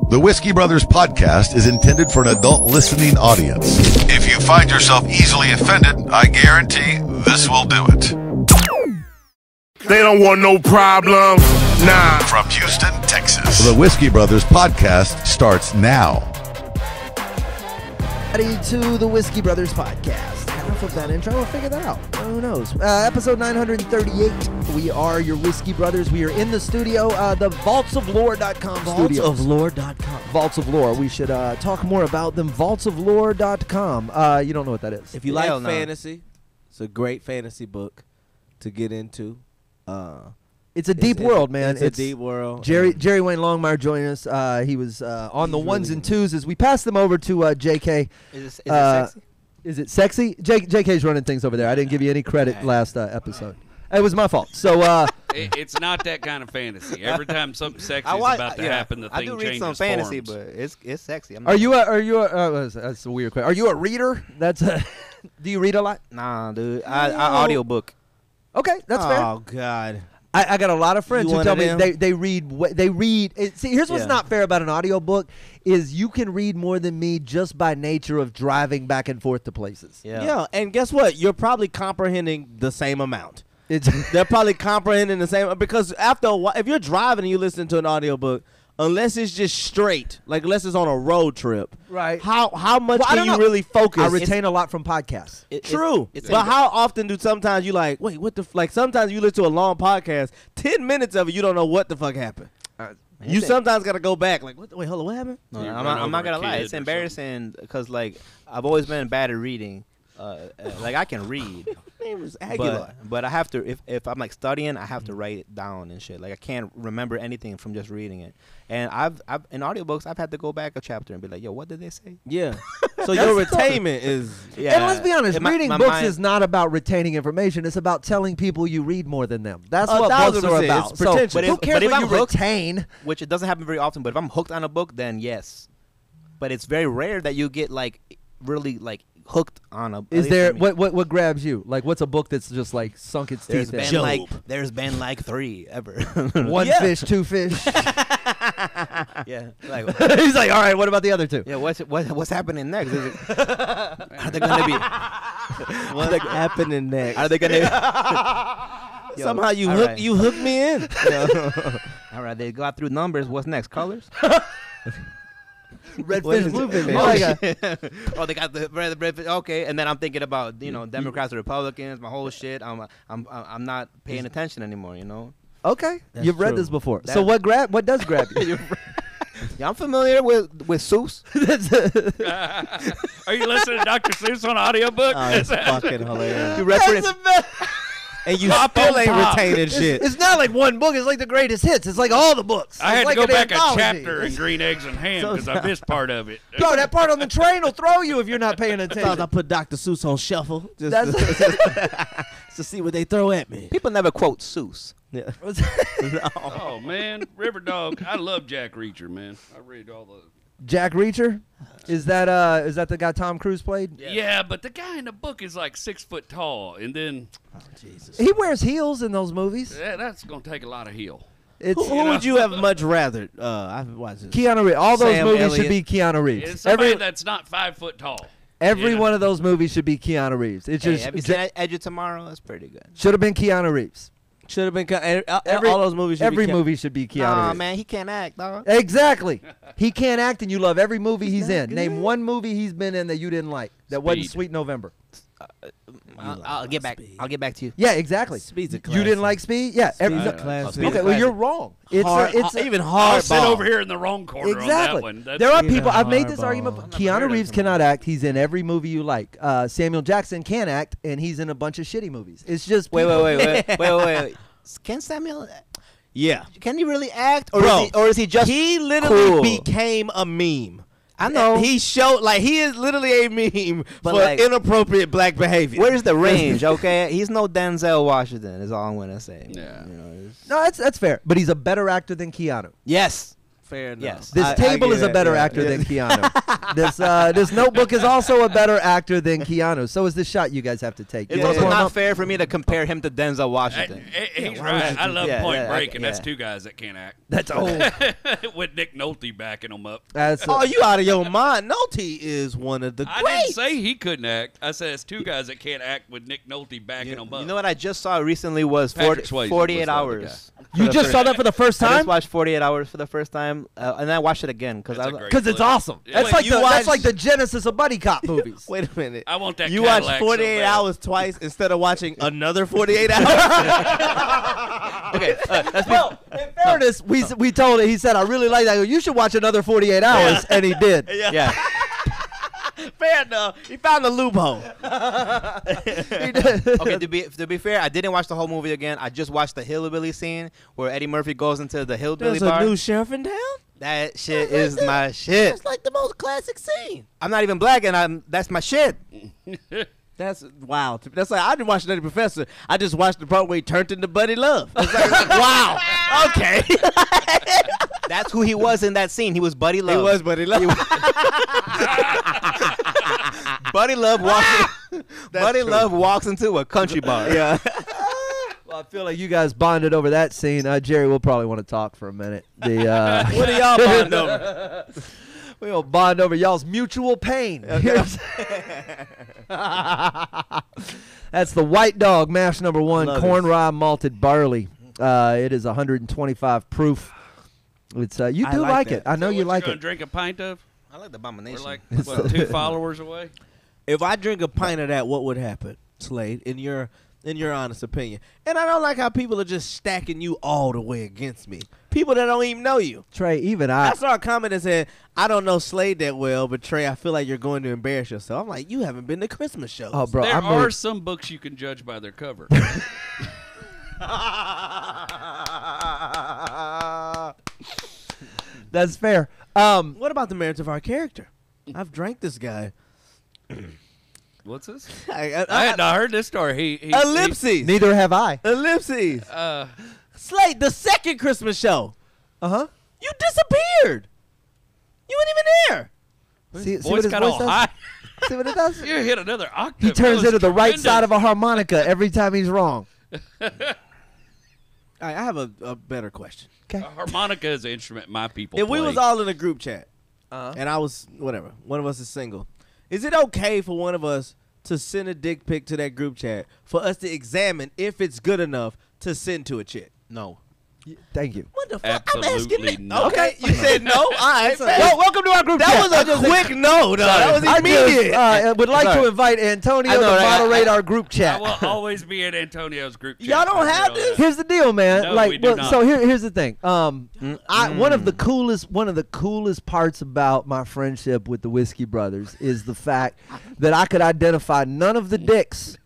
The Whiskey Brothers podcast is intended for an adult listening audience. If you find yourself easily offended, I guarantee this will do it. They don't want no problem. Nah. From Houston, Texas, the Whiskey Brothers podcast starts now. To the Whiskey Brothers podcast. Enough of that intro. We'll figure that out. Who knows? Episode 938. We are your Whiskey Brothers. We are in the studio, the vaultsoflore.com studios. Vaultsoflore.com. Vaults of Lore. We should talk more about them. Vaultsoflore.com. You don't know what that is. If you like fantasy, it's a great fantasy book to get into. It's a deep world, man. It's a deep world. Jerry Wayne Longmire joining us. He was on the ones and twos as we pass them over to JK. Is it sexy? Is it sexy? JK's running things over there. I didn't give you any credit last episode. It was my fault. So it's not that kind of fantasy. Every time something sexy is about to happen, the thing changes I do read some fantasy, but it's sexy. Are you a that's a weird question. Are you a reader? Do you read a lot? Nah, dude. I audiobook. Okay, that's fair. Oh God. I got a lot of friends who tell me they read. See, here's what's not fair about an audiobook is you can read more than me just by nature of driving back and forth to places. Yeah, and guess what? You're probably comprehending the same amount. They're probably comprehending the same because after a while, if you're driving and you listen to an audiobook, unless it's just straight, like unless it's on a road trip, right? How much can you really focus? I retain a lot from podcasts. True, but how often do sometimes you like wait what the like? Sometimes you listen to a long podcast, 10 minutes of it, you don't know what the fuck happened. You sometimes gotta go back like wait hold on, what happened? No, I'm not gonna lie, it's embarrassing because like I've always been bad at reading. Like I can read. Name is Aguilar. But I have to if I'm like studying, I have to write it down and shit. Like I can't remember anything from just reading it. And I've in audiobooks I've had to go back a chapter and be like, yo, what did they say? Yeah. So your retainment is And let's be honest, reading books is not about retaining information. It's about telling people you read more than them. That's what books are about. It's potential. So, who cares what you retain? Which it doesn't happen very often, but if I'm hooked on a book, then yes. But it's very rare that you get like really like hooked on a. Is there what grabs you? Like what's a book that's just like sunk its teeth in? There's been like 3 ever. One fish, 2 fish. Yeah. Like, he's like, all right. What about the other 2? Yeah. What's happening next? Are they gonna be? What's happening next? Are they gonna? Somehow you hook me in. All right. They got through numbers. What's next? Colors. Red fish, blue fish. Oh, they got the red fish. Okay, and then I'm thinking about Democrats or Republicans. My whole shit. I'm not paying attention anymore. You know. Okay, you've read this before. So what does grab you? Yeah, I'm familiar with Seuss. Are you listening to Dr. Seuss on audiobook? Oh, it's fucking hilarious. You reference. And you still ain't retaining shit. It's not like one book. It's like the greatest hits. It's like all the books. I had to go back a chapter in Green Eggs and Ham because I missed part of it. Bro, that part on the train will throw you if you're not paying attention. I put Dr. Seuss on shuffle just to see what they throw at me. People never quote Seuss. Yeah. Oh, man. River Dog. I love Jack Reacher, man. I read all the... Jack Reacher? Is that the guy Tom Cruise played? Yeah, but the guy in the book is like 6 foot tall, and then Jesus, he wears heels in those movies. Yeah, that's gonna take a lot of heel. Who would you have much rather? I've watched this. Keanu Reeves. All those movies should be Keanu Reeves. It's somebody that's not 5 foot tall. Every one of those movies should be Keanu Reeves. It's just have you seen Edge of Tomorrow? That's pretty good. Should have been Keanu Reeves. Should have been all those movies. Every movie should be Keanu Reeves. Man, he can't act, dog. Exactly. He can't act, and you love every movie he's in. Name one movie he's been in that you didn't like. That wasn't Sweet November. I'll get back. I'll get back to you. Yeah, exactly. Speed's a classic. You didn't like Speed? Yeah. Speed's a classic. Okay, well you're wrong. It's even hard. I'll sit over here in the wrong corner on that one. There are people. I've made this argument. Keanu Reeves cannot act. He's in every movie you like. Samuel Jackson can act, and he's in a bunch of shitty movies. It's just wait. Can Samuel? Yeah. Can he really act, or is he just? He literally cool? became a meme. I know. He showed he is literally a meme for inappropriate black behavior. Where's the range? Okay, he's no Denzel Washington. Is all I'm gonna say. Yeah. No, that's fair. But he's a better actor than Keanu. Yes. Fair enough. Yes. This table is a better yeah, actor than Keanu. This Notebook is also a better actor than Keanu. So is this shot you guys have to take. It's You also wanna not warm up? fair for me to compare him to Denzel Washington. He's why would right. you I do love that? Point Yeah, Break, and that's yeah. two guys that can't act. That's With Nick Nolte backing them up. Oh, you out of your mind. Nolte is one of the I greats. didn't say he couldn't act. I said it's two guys that can't act with Nick Nolte backing them up. You know what I just saw recently was Patrick Swayze 48 was the other hours. You just saw that for the first I time? just watched 48 Hours for the first time, and I watched it again That's a because great Because it's flick. awesome. Yeah. That's Wait, that's like the genesis of buddy cop movies. Wait a minute. I want that You Cadillac watched so 48 bad. hours twice instead of watching another 48 hours? okay, Well, in fairness, we told him, he said, I really like that. I go, you should watch another 48 hours, and he did. yeah. Fair enough. He found a loophole. He did. Okay, to be fair, I didn't watch the whole movie again. I just watched the hillbilly scene where Eddie Murphy goes into the hillbilly There's bar. a new sheriff in town? That shit is my shit. That's like the most classic scene. I'm not even black, and that's my shit. That's wow. That's like I didn't watch Nutty Professor. I just watched the part where he turned into Buddy Love. It's like wow. Okay. That's who he was in that scene. He was Buddy Love. He was Buddy Love. Buddy Love walks. Buddy true. Love walks into a country bar. Yeah. Well, I feel like you guys bonded over that scene. Jerry, we'll probably want to talk for a minute. What are y'all bond over? We'll bond over y'all's mutual pain. Here's- That's the White Dog Mash #1 Love corn it. rye malted barley. It is 125 proof. It's you I do like like that. it. I know So you what like gonna it. drink a pint of? I like the We're abomination. like what, 2 followers away. If I drink a pint of that, what would happen, Slade? In your honest opinion? And I don't like how people are just stacking you all the way against me. People that don't even know you. Trey, even I. I saw a comment that said, "I don't know Slade that well, but Trey, I feel like you're going to embarrass yourself." I'm like, you haven't been to Christmas shows. Oh, bro, There I'm are really- some books you can judge by their cover. That's fair. What about the merits of our character? I've drank this guy. What's this? I I had not heard this story. He Ellipses. Neither have I. Ellipses. he, Slade, the second Christmas show. Uh You disappeared. You weren't even there. See voice what his got voice all does? high. See what it does? You hit another octave. He turns That into was the right tremendous. side of a harmonica every time he's wrong. All right, I have a better question. A harmonica is an instrument my people If play. we was all in a group chat, and I was whatever, one of us is single, is it okay for one of us to send a dick pic to that group chat for us to examine if it's good enough to send to a chick? No. Thank you. What the fuck? I'm Absolutely asking not. Okay, you said no. All right, fair. Well, welcome to our group That chat. was a quick no, though. That was I immediate. just would like to Sorry. invite Antonio I know, to right? moderate our group I chat. will always be in Antonio's group chat. Y'all don't I have realize. this? Here's the deal, man. No, like, we do not. so here's the thing. One of the coolest parts about my friendship with the Whiskey Brothers is the fact that I could identify none of the dicks.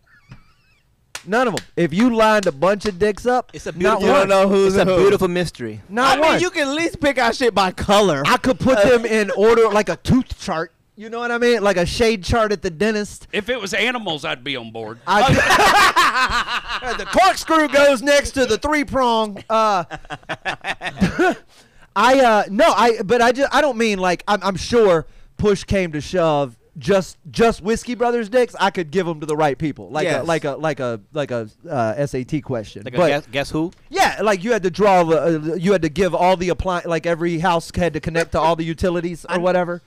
None of them. If you lined a bunch of dicks up, It's a not beautiful. You one. don't know who's It's a who. beautiful mystery. Not I one. mean, you can at least pick out shit by color. I could put them in order like a tooth chart. You know what I mean? Like a shade chart at the dentist. If it was animals, I'd be on board. The corkscrew goes next to the 3-prong. I don't mean like I'm sure push came to shove. Just Whiskey Brothers dicks, I could give them to the right people, like Yes. a SAT question. Like But guess who? yeah, like you had to draw, you had to give all the like every house had to connect to all the utilities or whatever.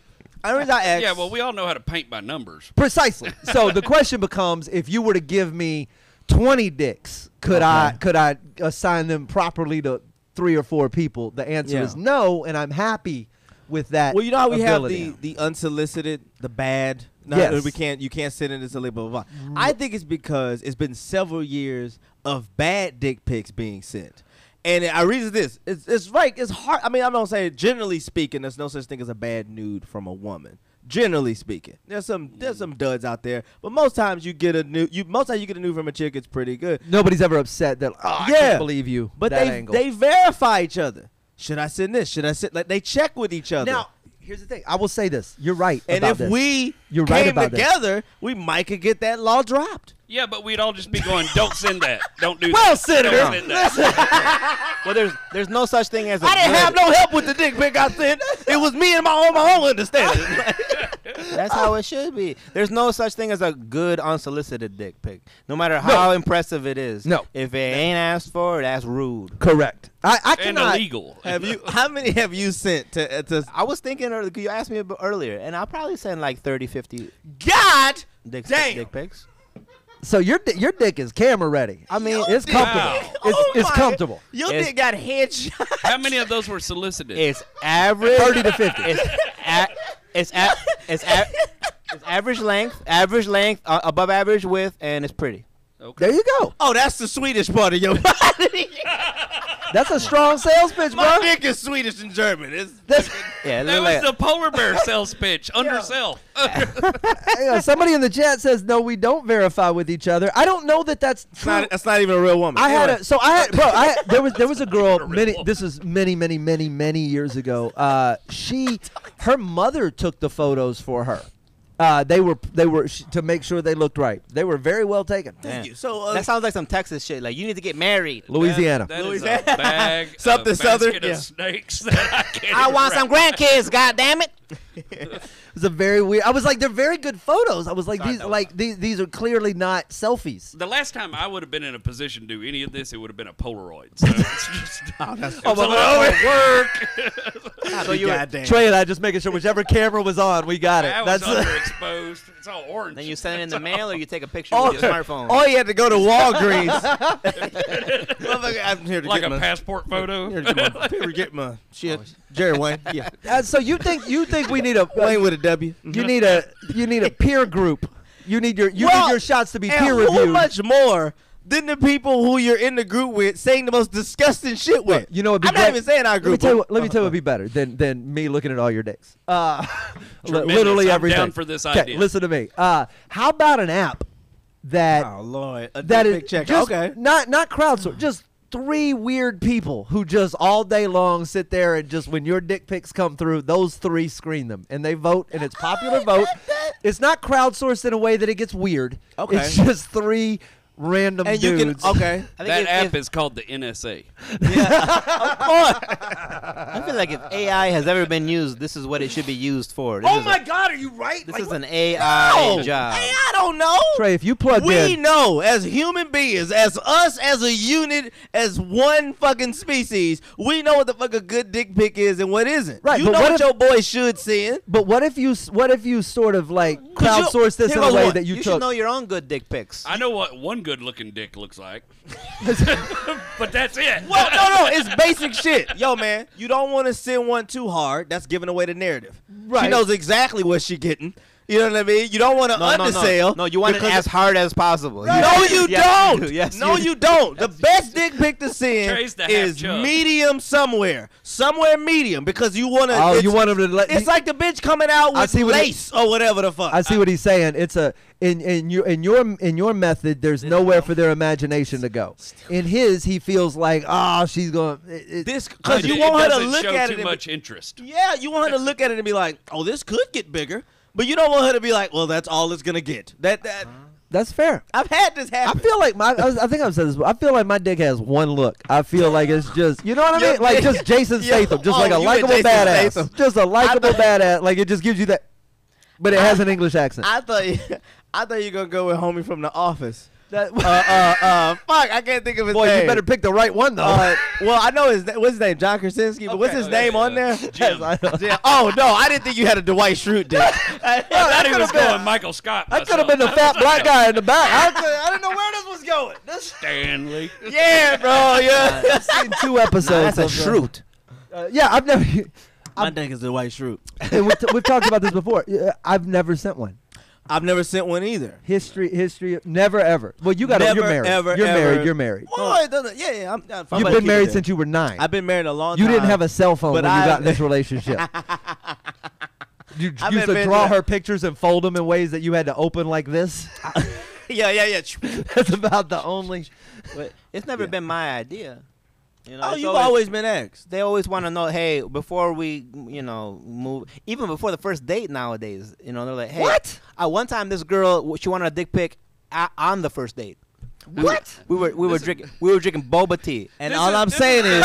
I asked. Yeah, well, we all know how to paint by numbers. Precisely. So the question becomes: if you were to give me 20 dicks, could I assign them properly to 3 or 4 people? The answer Yeah. is no, and I'm happy with that. Well, you know how we ability. have the unsolicited, the bad. No, Yes. you can't send in this blah blah blah. I think it's because it's been several years of bad dick pics being sent. And I reason this. It's right. It's hard. I mean, I'm not saying generally speaking, there's no such thing as a bad nude from a woman. Generally speaking, there's some duds out there, but most times you get a nude. Most times you get a nude from a chick. It's pretty good. Nobody's ever upset that. Oh, I Yeah. can't believe you. But that they angle. they verify each other. Should I send this? Should I send? Like they check with each other. Now, Here's the thing. I will say this. You're right. And about if this. we You're right came about this. together, we might could get that law dropped. Yeah, but we'd all just be going, don't send that. Don't do Well, that. Senator, Don't send that. Well, there's no such thing as a I didn't good- have no help with the dick pic I sent. It was me and my own understanding. That's how it should be. There's no such thing as a good unsolicited dick pic, no matter how impressive it is. No. If it ain't asked for, that's rude. Correct. I And cannot. illegal. How many have you sent to I was thinking, you asked me earlier, and I'll probably send like 30, 50 God dick damn. pics. So your dick is camera ready. I mean, it's comfortable. Wow. It's comfortable. Your It's- dick got headshots. How many of those were solicited? It's average. 30 to 50. It's average length, above average width, and it's pretty. Okay. There you go. Oh, that's the Swedish part of your body. That's a strong sales pitch, My bro. dick is Swedish and German. It's That's, Yeah, it That look was like, the polar bear sales pitch. Undersell. somebody in the chat says no, we don't verify with each other. I don't know that that's true. that's not even a real woman. I had Anyway. a so I had bro I had, there was a girl this is many years ago. Her mother took the photos for her. They were to make sure they looked right. They were very well taken. Thank you. So that sounds like some Texas shit. Like, you need to get married. Louisiana. That is a bag, Something a southern, basket of yeah. snakes that I can't I even want some wrap. grandkids, goddammit. It was a very weird. I was like, they're very good photos. I was like, I know. these are clearly not selfies. The last time I would have been in a position to do any of this, it would have been a Polaroid. So it's just it's a lot of work. So you were, Trey and I just making sure whichever camera was on, we got it. I was That's underexposed. It's all orange. then you send it in the mail, or you take a picture all, with your smartphone. all you had to go to Walgreens. Motherfucker, I'm here to like get a my, passport photo. here to get my shit. Jerry Wayne. Yeah. so you think we need a Wayne with a W. you need a peer group. You need your shots to be And peer who reviewed. much more than the people who you're in the group with saying the most disgusting shit with? You know, it'd be I'm not great- even saying our group. Let me tell you what'd be better than me looking at all your dicks. Tremendous. Literally I'm everything. down for this 'Kay, idea. listen to me. How about an app that Oh Lord, a that dick is pic check. just Okay. not crowdsourced, just 3 weird people who just all day long sit there and just when your dick pics come through, those 3 screen them and they vote and it's popular vote. It's not crowdsourced in a way that it gets weird. Okay. It's just 3 random And you dudes. can okay. I think That if- app if- is called the NSA. I feel like if AI has ever been used, this is what it should be used for. This Oh is my a, God, are you right? This Like, is an AI no. job. Hey, I don't know. Trey, if you plugged We in, know as human beings, as us, as a unit, as one fucking species, we know what the fuck a good dick pic is and what isn't. Right, You but know what what if- your boy should send. but what if you sort of like 'Cause you- crowdsource this here in a goes way one. that you You took? should know your own good dick pics. I know what one good-looking dick looks like, but that's it. Well, no, it's basic shit. Yo, man, you don't want to send one too hard. That's giving away the narrative. She Right. knows exactly what she getting. You know what I mean? You don't want to undersell. No, you want it because- as hard as possible. No, you Yes, don't. you do. Yes, no, you don't. The best dick pic to send Trace the half is chub. medium somewhere medium, because you want to. Oh, you want him to let? It's like the bitch coming out I with see what he- lace or whatever the fuck. I see what he's saying. It's a in your method. There's nowhere for their imagination to go. In his, he feels like, she's going. This But because you it want her to doesn't look show at too it. much interest. Yeah, you want her to look at it and be like, "Oh, this could get bigger," but you don't want her to be like, "Well, that's all it's gonna get." That That's fair. I've had this I happen. feel like I think I've said this. I feel like my dick has one look. I feel like it's just, you know what I mean? Like just Jason Yeah. Statham, just Oh, like a you likable and Jason badass, Statham. just a likable badass. Like it just gives you that, but it has an English accent. I thought you were gonna go with homie from The Office. That- Fuck, I can't think of his Boy, name. you better pick the right one though. Well, I know what's his name, John Krasinski, but what's his name on there? Jim. I know. Yeah. Oh no, I didn't think you had a Dwight Schrute dick. I thought he was going Michael Scott. That could have been the fat black guy in the back. I didn't know where this was going. Stanley. Yeah, bro. Yeah. I've seen 2 episodes. That's a of, shroot. Yeah, I've never. My dick is the Dwight Schrute. and we've talked about this before. I've never sent one. I've never sent one either. History, never ever. Well, you got Never, you're married. ever, you're ever. married. You're married. Well, it doesn't. Yeah. I'm You've about to been keep married it since you were 9. I've been married a long You time. didn't have a cell phone but when you got I've- in this relationship. You I've used been to draw to- her pictures and fold them in ways that you had to open like this. Yeah. That's about the only. But it's never been my idea. You know, Oh, it's you've always been asked. They always want to know, hey, before we, move, even before the first date nowadays, they're like, hey. What? One time, this girl, she wanted a dick pic on the first date. What? We were drinking boba tea. And all I'm saying is,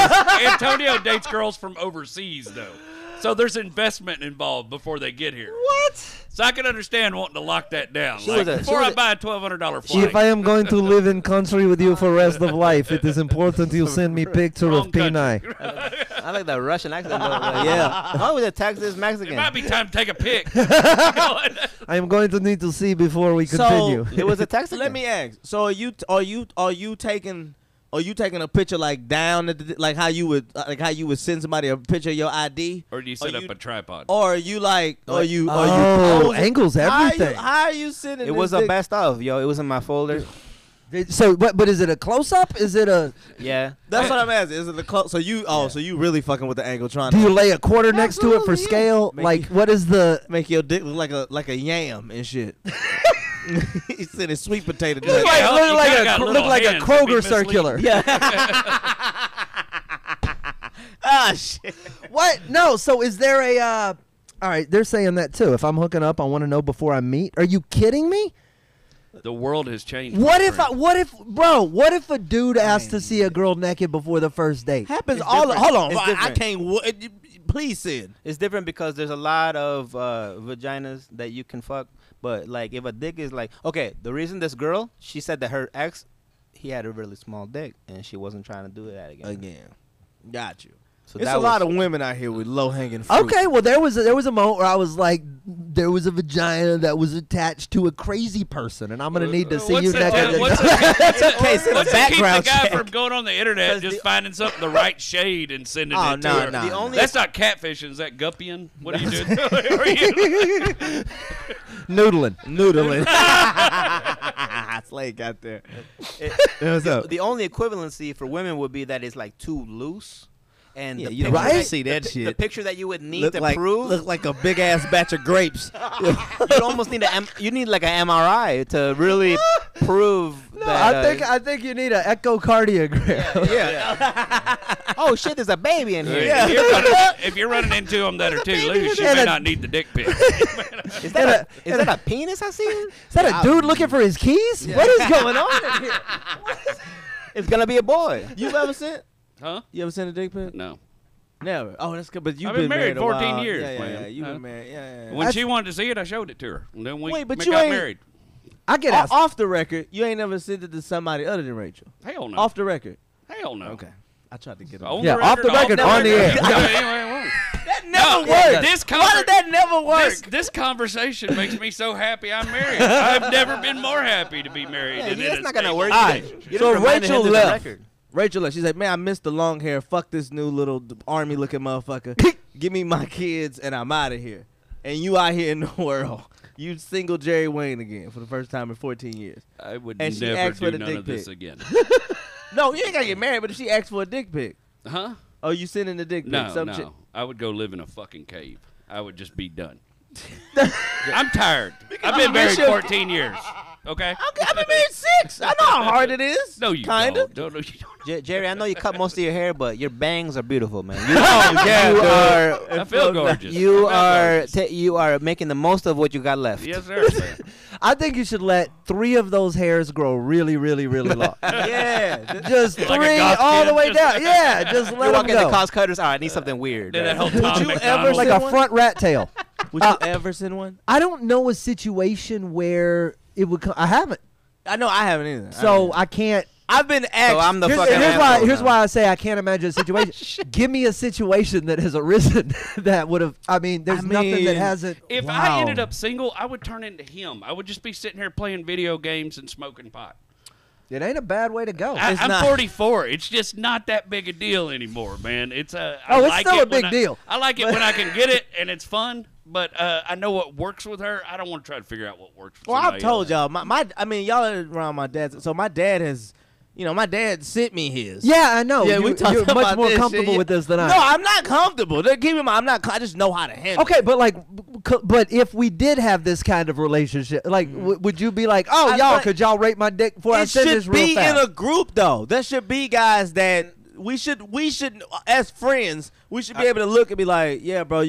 Antonio dates girls from overseas, though. So there's investment involved before they get here. What? So I can understand wanting to lock that down. She Like, was a- before she I was a- buy a $1,200 flight. If I am going to live in country with you for rest of life, it is important you send me picture Wrong of penile. country. I like that Russian accent. Though. Like, yeah. Why would the Texas Mexican? It might be time to take a pic. I am going to need to see before we continue. It was a Texas. let me ask. So are you taking a picture like down at like how you would send somebody a picture of your ID? Or do you set up a tripod? Or are you like are you Oh, posing? angles, everything. How are you sending It this was a dick? best of, yo. It was in my folder. So, but is it a close up? Is it a? Yeah. That's what I'm asking. Is it the close? So you really fucking with the angle trying Do to you lay a quarter next to it for Absolutely, yeah. scale? Make Like, you- what is the? make your dick look like a yam and shit. He's sending sweet potato. Look like, you look like kinda a got look little like a hands to be Kroger misleading. circular. Ah shit. What? No. So is there a? All right, they're saying that too. If I'm hooking up, I want to know before I meet. Are you kidding me? The world has changed. What my if friend. what if a dude asks to see a girl naked before the first date? Happens It's all. different. Hold on. It's I different. can't. Please Sid. It's different because there's a lot of vaginas that you can fuck. But, like, if a dick is like... Okay, the reason this girl, she said that her ex, he had a really small dick, and she wasn't trying to do that again. Got you. So There's that a lot was- of women out here with low hanging fruit. Okay, well there was a moment where I was like, there was a vagina that was attached to a crazy person, and I'm gonna need to see What's you it- naked. what's it- case in a What's it keep the background guy check. from going on the internet 'Cause just the- finding something the right shade and sending Oh, it to no, her? no. The only- That's not catfishing. Is that guppian? What are you doing? Are you- Noodling. Slade got there. What's up? The only equivalency for women would be that it's, like, too loose. And Yeah, the you picture don't want to Right? see that the shit. picture that you would need to prove... look like a big ass batch of grapes. you almost need you need like an MRI to really prove No, that. I think you need an echocardiogram. Yeah. Oh shit! There's a baby in here. If you're running into them that are too loose, you And may a- not need the dick pic. Is that a penis I see? Is that a dude looking for his keys? What is going on in here? It's gonna be a boy. You've ever sent? Huh? You ever sent a dick pic? No. Never. Oh, that's good. But you've I've been married a 14 while. years, Yeah, yeah, man. yeah. You've Huh? been married. Yeah. When she wanted to see it, I showed it to her. And then we Wait, but got you ain't- married. I get asked. Off the record, you ain't never sent it to somebody other than Rachel. Hell no. Off the record. Hell no. Okay. I tried to get On on. Yeah, off the record, on the air. That never No, worked. this Why did that never work? This conversation makes me so happy I'm married. I've never been more happy to be married. than in It's a not gonna stable work. All right. You So done reminded Rachel him there's a left. record. Rachel left. She's like, man, I missed the long hair. Fuck this new little army looking motherfucker. Give me my kids and I'm out of here. And you out here in the world. You single Jerry Wayne again for the first time in 14 years. I would And she never asked for do the none dick of this pic. again. No, you ain't gotta get married, but if she asked for a dick pic, Huh? oh, you sending the dick pic? No, Some no. chick- I would go live in a fucking cave. I would just be done. I'm tired. I've been married 14 years. Okay? I've been married 6. I know how hard it is. No, you Kinda. don't. No, you don't. Jerry, I know you cut most of your hair, but your bangs are beautiful, man. I feel gorgeous. You I feel are gorgeous. you are making the most of what you got left. Yes, sir. I think you should let 3 of those hairs grow really, really, really long. Yeah. Just Like a 3 goth all kid, the way just- down. Yeah, just You let walk them into go. cost cutters. All right, I need something weird. Then that right? whole Tom you ever McDonald. Like send a one? front rat tail. Would you ever send one? I don't know a situation where it would come. I haven't. I know I haven't either. So I can't. I've been asked. So I'm the Here's, fucking asshole here's now. why I say I can't imagine a situation. Give me a situation that has arisen that would have. I mean, there's nothing that mean, hasn't. If Wow. I ended up single, I would turn into him. I would just be sitting here playing video games and smoking pot. It ain't a bad way to go. It's I'm not. 44. It's just not that big a deal anymore, man. It's a. Oh, I it's like still it a big when deal. I like it when I can get it and it's fun. But I know what works with her. I don't want to try to figure out what works. For Well, I've somebody told else. y'all. I mean, y'all are around my dad's. So my dad has, my dad sent me his. Yeah, I know. Yeah, we talked you're much about more this comfortable shit. with this than I. No, I'm not comfortable. Keep in mind, I'm not. I just know how to handle. Okay, but like, but if we did have this kind of relationship, like, would you be like, oh, I y'all, like- could y'all rate my dick before I It send this should real be fast? in a group though. There should be guys that we should as friends, we should be able to look and be like, yeah, bro,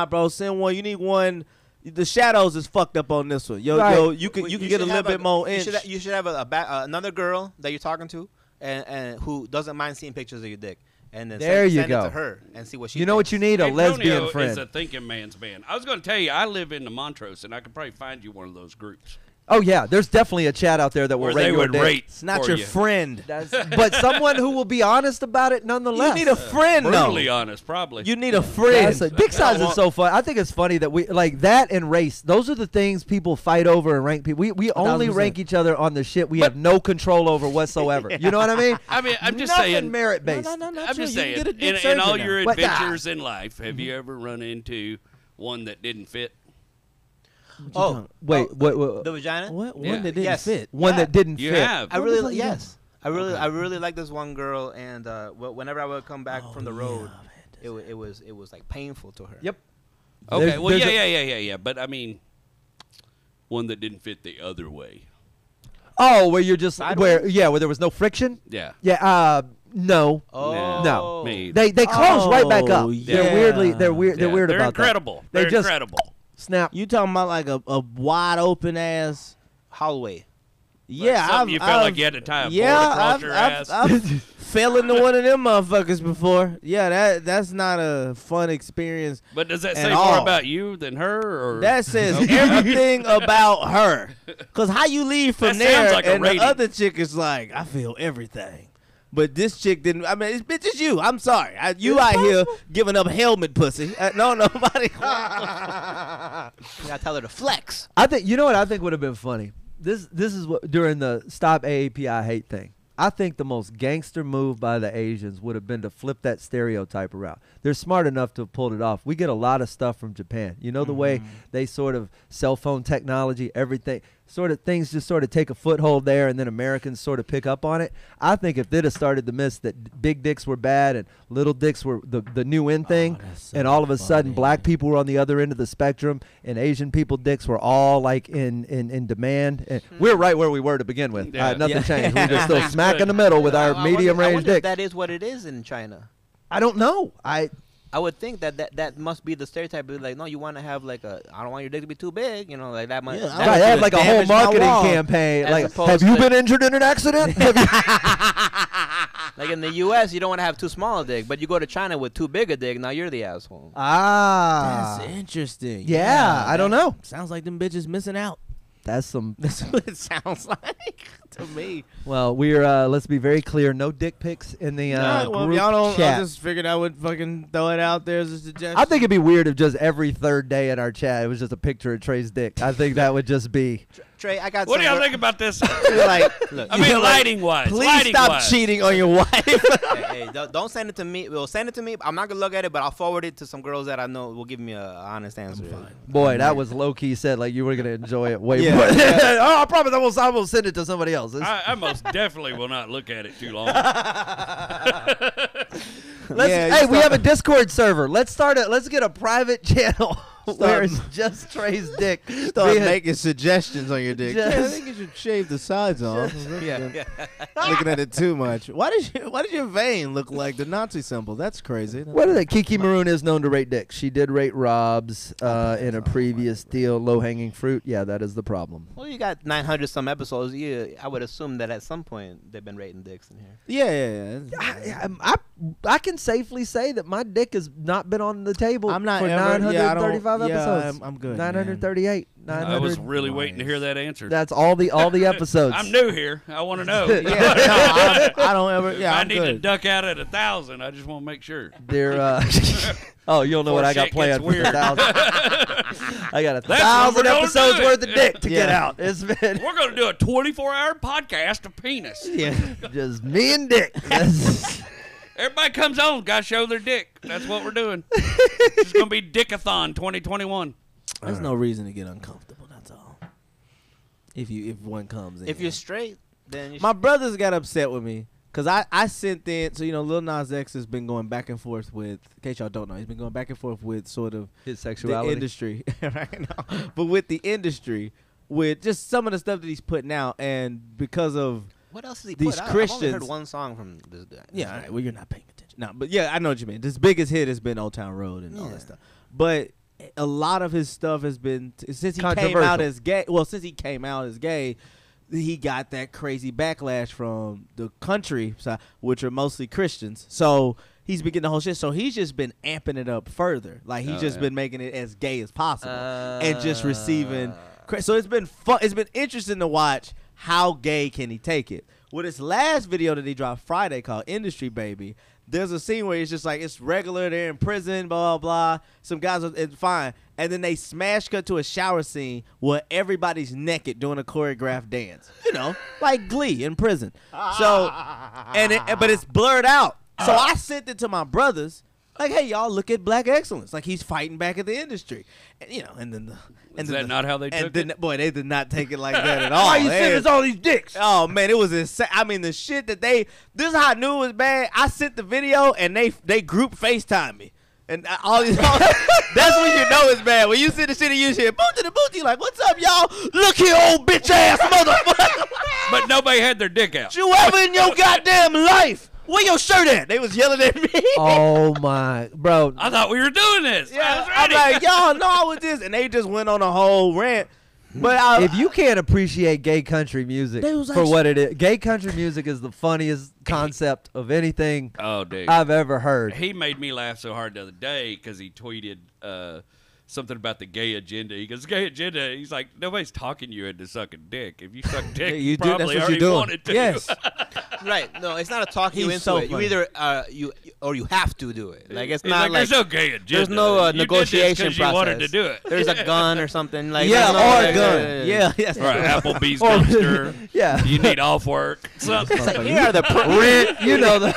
bro, send one. You need one. The shadows is fucked up on this one. Yo, you can get a little bit more inch. You should have another girl that you're talking to, and who doesn't mind seeing pictures of your dick. And then send it to her and see what she. You know what you need? A lesbian friend. Is a thinking man's man. I was going to tell you, I live in the Montrose, and I could probably find you one of those groups. Oh yeah, there's definitely a chat out there that will rate your dick. It's not your friend, but someone who will be honest about it nonetheless. You need a friend, brutally honest, probably. You need a friend. Dick size is so fun. I think it's funny that we like that and race. Those are the things people fight over and rank people. We only rank each other on the shit we have no control over whatsoever. Yeah. You know what I mean? I mean, I'm just Nothing saying. merit based. I'm just saying. In all your adventures in life, have you ever run into one that didn't fit? Wait, the vagina? What? One that didn't fit. One that didn't You fit. have. I really like this one girl, and whenever I would come back from the road, it was like painful to her. Yep. Okay. Well, yeah. But I mean, one that didn't fit the other way. Oh, where you're just where there was no friction. Yeah. Yeah. No. Oh. No. Me. They close right back up. Yeah. They're weird about incredible. that. They're incredible. Snap. You talking about like a wide open ass hallway? Yeah, like you felt like you had to tie a board across your ass. I've fell into one of them motherfuckers before. Yeah, that's not a fun experience. But does that say more about you than her? Or that says everything about her. Cause how you leave from there, like and the other chick is like, I feel everything. But this chick didn't. I mean, bitch, it's you. I'm sorry. You out here giving up helmet pussy. No, nobody. You gotta tell her to flex. I think you know what I think would have been funny. This is what during the Stop AAP I Hate thing. I think the most gangster move by the Asians would have been to flip that stereotype around. They're smart enough to have pulled it off. We get a lot of stuff from Japan. You know the way they sort of cell phone technology, everything, sort of things just sort of take a foothold there, and then Americans sort of pick up on it. I think if they'd have started the myth that big dicks were bad and little dicks were the new in thing, and all of a sudden black people were on the other end of the spectrum and Asian people dicks were all like in demand. And we're right where we were to begin with. Nothing changed. We're just still smack in the middle with our medium range dicks. That is what it is in China. I don't know. I would think that must be the stereotype. Like, no, you want to have like I don't want your dick to be too big. You know, like that much. Yeah, they have like a whole marketing campaign. Like, have you been injured in an accident? Like in the U.S., you don't want to have too small a dick, but you go to China with too big a dick. Now you're the asshole. That's interesting. Yeah, I don't know. Sounds like them bitches missing out. That's what it sounds like to me. Well, we're let's be very clear. No dick pics in the group y'all don't. chat. I just figured I would fucking throw it out there as a suggestion. I think it'd be weird if just every third day in our chat it was just a picture of Trey's dick. I think that would just be. Trey, I got. What do y'all think about this? Look, I mean, lighting wise. Please stop cheating on your wife. hey, don't send it to me. Well, send it to me. I'm not gonna look at it, but I'll forward it to some girls that I know will give me an honest answer. Boy, that was low key said. Like you were gonna enjoy it way more. Oh, I promise I will send it to somebody else. I most definitely will not look at it too long. Hey, we have a Discord server. Let's get a private channel where it's just Trey's dick. Start making suggestions on your dick. I think you should shave the sides off. Looking at it too much. Why did your vein look like the Nazi symbol? That's crazy. What is it? Kiki Maroon is known to rate dicks. She did rate Rob's in a previous deal. Low hanging fruit. Yeah, that is the problem. Well, you got 900 some episodes. I would assume that at some point they've been rating dicks in here. Yeah. I can safely say that my dick has not been on the table I'm not for ever, 935 episodes. I'm good. 938. 900. I was really waiting to hear that answer. That's all the episodes. I'm new here. I want to know. I don't ever. Yeah, I need to duck out at 1,000. I just want to make sure. They're. Oh, you'll know what I got planned for the 1,000. I got 1,000 episodes worth of dick to get out. It's been. We're gonna do a 24-hour podcast of penis. Yeah, just me and Dick. Everybody comes on, gotta show their dick. That's what we're doing. It's gonna be Dickathon 2021. There's no reason to get uncomfortable. That's all. If one comes in. If you're straight, then my brothers got upset with me because I sent in. So Lil Nas X has been going back and forth with. In case y'all don't know, he's been going back and forth with sort of his sexuality, the industry, right now. But with the industry, with just some of the stuff that he's putting out, and because of What else has he these put out? Christians. I've only heard one song from this guy. Yeah, all right, well, you're not paying attention. No, but yeah, I know what you mean. His biggest hit has been Old Town Road and all that stuff. But a lot of his stuff has been since he came out as gay. Well, since he came out as gay, he got that crazy backlash from the country side, which are mostly Christians. So he's been getting the whole shit. So he's just been amping it up further. Like he's just been making it as gay as possible and just receiving. So it's been fun. It's been interesting to watch how gay can he take it. With his last video that he dropped Friday called Industry Baby, there's a scene where it's just like it's regular, they're in prison, blah, blah, blah. Some guys are it's fine. And then they smash cut to a shower scene where everybody's naked doing a choreographed dance. You know, like Glee in prison. So, but it's blurred out. So I sent it to my brothers. Like, hey, y'all, look at Black Excellence. Like, he's fighting back at the industry. And, you know, and then the... Is that not how they took it? Boy, they did not take it like that at all. Why you sending us all these dicks? Oh, man, it was insane. I mean, the shit that they... This is how I knew it was bad. I sent the video, and they group FaceTime me. And all these... That's when you know it's bad. When you see the shit and you shit, boot to the boot, you like, what's up, y'all? Look here, old bitch-ass motherfucker. But nobody had their dick out. You ever in your goddamn life? Where your shirt at? They was yelling at me. Oh my, bro! I thought we were doing this. Yeah, I'm like, y'all know I was this, and they just went on a whole rant. But if you can't appreciate gay country music for what it is, gay country music is the funniest concept of anything I've ever heard. He made me laugh so hard the other day because he tweeted something about the gay agenda. He goes, gay agenda. He's like, nobody's talking you into sucking dick. If you suck dick, you probably already wanted to. Yes. Right. No, it's not a talk you into so it. You funny. either you have to do it. Like it's He's not like, there's no gay agenda. There's no You negotiation did this 'cause process. you wanted to do it. There's a gun or something. Like Yeah, there's no, or a like, gun. Yeah, yes. Right, Applebee's dumpster. Yeah. You need off work. Something. Here are the Rent, you know the.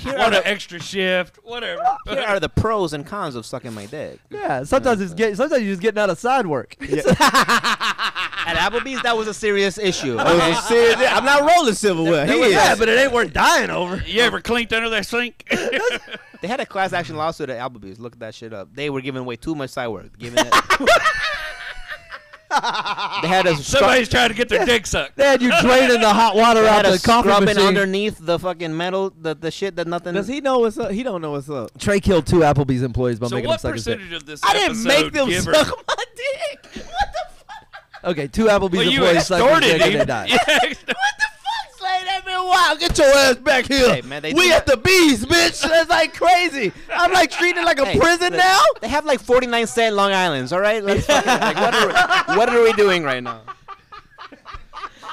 Want an extra shift, whatever. here are the pros and cons of sucking my dick. Yeah, sometimes sometimes you're just getting out of side work. At Applebee's, that was a serious issue. I'm not rolling silverware. Yeah, but it ain't worth dying over. You ever cleaned under that sink? They had a class action lawsuit at Applebee's. Look that shit up. They were giving away too much side work. Giving it. They had a Somebody's trying to get their dick sucked. They had you draining the hot water out the coffee scrubbing machine. underneath the fucking metal, the shit that nothing. Does he know what's up? He don't know what's up. Trey killed 2 Applebee's employees by So making them what suck his dick. percentage of this I didn't make them give her- suck my dick. What the fuck? Okay, 2 Applebee's Well, you employees sucked his extorted dick and him. they died. Yeah, What the fuck? Slay that man wild. Get your ass back here. Hey, man, they we do at the bees, bitch. That's like crazy. I'm like treating it like a Hey, prison look, now. They have like 49 cent Long Islands. All right, let's fucking, like what are we doing right now?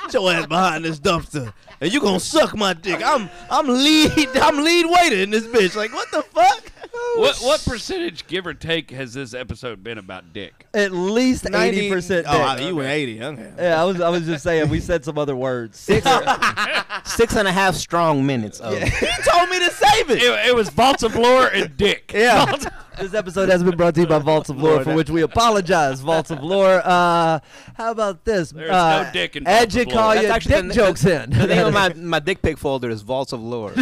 Get your ass behind this dumpster, and you gonna suck my dick. I'm lead waiter in this bitch. Like what the fuck? What percentage, give or take, has this episode been about dick? At least 80% dick. Oh, you went 80. Okay. Yeah, I was just saying we said some other words. 6.5 strong minutes of. He told me to save it. It was vaults of lore and dick. Yeah. This episode has been brought to you by Vaults of Lore, for which we apologize. Vaults of Lore. How about this? There's no dick in Vaults Edgy of Lore. call That's your actually dick jokes in. The name of my dick pic folder is Vaults of Lore.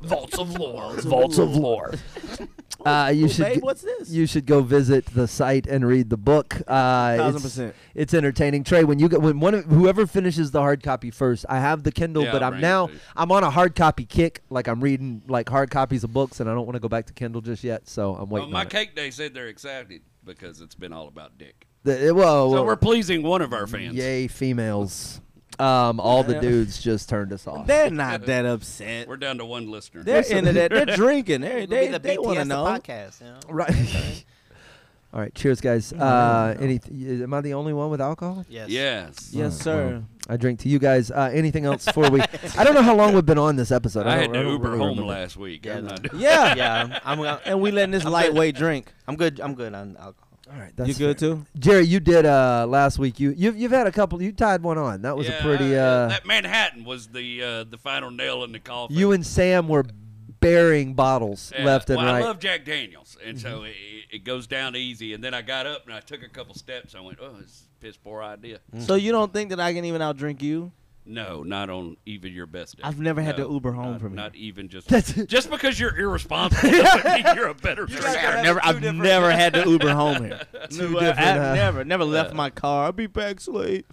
Vaults of lore. Vaults of lore. You should. Babe, what's this? You should go visit the site and read the book. 1000%. It's entertaining. Trey, when you get whoever finishes the hard copy first, I have the Kindle, Yeah, but I'm on a hard copy kick. Like I'm reading like hard copies of books, and I don't want to go back to Kindle just yet. So I'm waiting. My on it. cake day said they're excited because it's been all about dick. Well, So we're pleasing one of our fans. yay, females. All the dudes just turned us off. They're not that upset. We're down to one listener. They're into that. They're drinking. They want to BTS know. podcast. You know? Right. All right. Cheers, guys. Am I the only one with alcohol? Yes. Yes. Yes, sir. I drink to you guys. Anything else before we? I don't know how long we've been on this episode. I had don't to Uber really home remember. last week. Yeah, I'm not doing Yeah. Yeah. And we letting this lightweight drink. I'm good. I'm good on alcohol. All right. You good too? Jerry, you did last week. You've had a couple. You tied one on. That was a pretty. that Manhattan was the final nail in the coffin. You and Sam were bearing bottles Yeah, left and well, right. I love Jack Daniels, and so it goes down easy. And then I got up and I took a couple steps. I went, "Oh, it's a piss poor idea." So you don't think that I can even outdrink you? No, not on even your best day. I've never had to Uber home from Not here. even just because you're irresponsible doesn't mean you're a better driver. I've never had to Uber home here. different, Never left my car. I'll be back late.